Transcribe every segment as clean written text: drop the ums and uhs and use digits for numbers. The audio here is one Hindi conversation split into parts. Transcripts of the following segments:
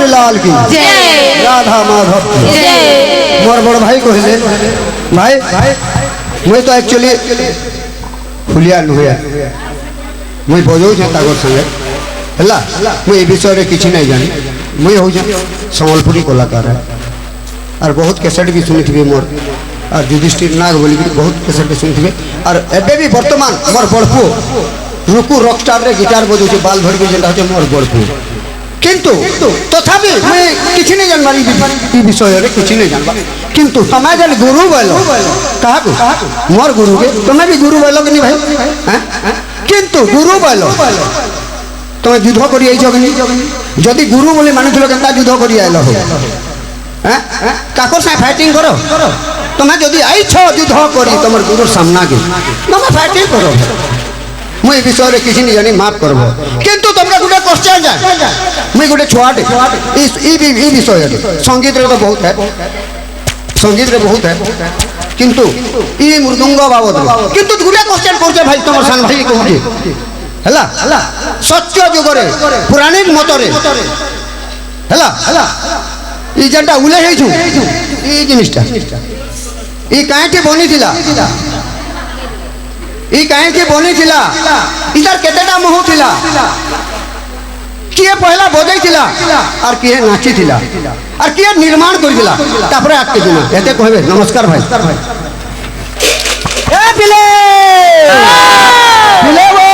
बिहारी लाल की राधा माधव मोर बड़ भाई कहले भाई मुई तो एक्चुअली फुलिया नुया मुई बजाऊ ताकर संगे है मुई विषय में किसी नहीं जानी मुई हूँ सम्बलपुरी कलाकार है और बहुत कैसेट भी शुणी थी मोर और युधिष्ठिर नाग बोली बहुत कैसेट भी शुणी थी और एबे भी वर्तमान मोर बड़पु रुकु रॉकस्टार रे गिटार बजाऊे बाल भड़की जेटा होचे मोर बड़पु किंतु तथापि मुई किसी नहीं जानबारी ई विषय रे किसी नहीं जानबा किंतु समय जन गुरु बोलो काहाकु मोर गुरु के तुम्हें भी गुरु बोलो कि नहीं भाई हैं किंतु गुरु बोलो तुम युद्ध करी आइछ कि नहीं जदि गुरु बोली मानुथिलो केनता युद्ध करी आइलो हो हैं काकर से फाइटिंग करो तुम्हें जदि आइछ युद्ध करी तुमर गुरु सामना के तुम फाइटिंग करो मुई विषय रे किसी नहीं जानी माफ करबो किंतु तुमरा गुटे क्वेश्चन जाय मुई गुटे छुआटे ई विषय रे संगीत रे तो बहुत है संगीत रे बहुत है किंतु ई मृदंग बाबद किंतु गुटे क्वेश्चन करछे भाई तुमर सान भाई कहूची हला सत्य जुगरे पुराणिक मतरे हला ई जेंटा उले हेछु ई जिनिसटा ई काहेके बनी थिला ई काहेके बनी थिला इधर केतेटा मोह थिला किए पहला बजै थिला और किए नाची थिला और किए निर्माण करि थिला तापरे आके दिना एते कहबे नमस्कार भाई ए बिले बिले वो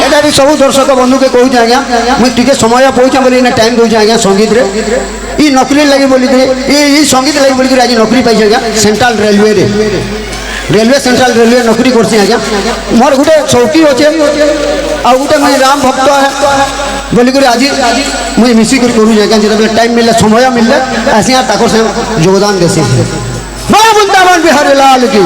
एटा भी सब दर्शक बंधु के कहूँ आज्ञा मुझे टिके समय पहुँचा बोली टाइम दूचे आज्ञा संगीत रे ई नौकरी लगी बोली ई संगीत लगी बोली आज नौकरी पाई आज्ञा सेंट्रल रेलवे रे रेलवे सेंट्रल रेलवे नौकरी करसी आज्ञा मोर गोटे चौकी अच्छे आ गोटे मुझे राम भक्त है बोलिक आज मुझे मिसिक करूँ आज्ञा जो टाइम मिले समय मिले आसी ताकर से योगदान देसी बड़ा वृंदावन बिहारी लाल की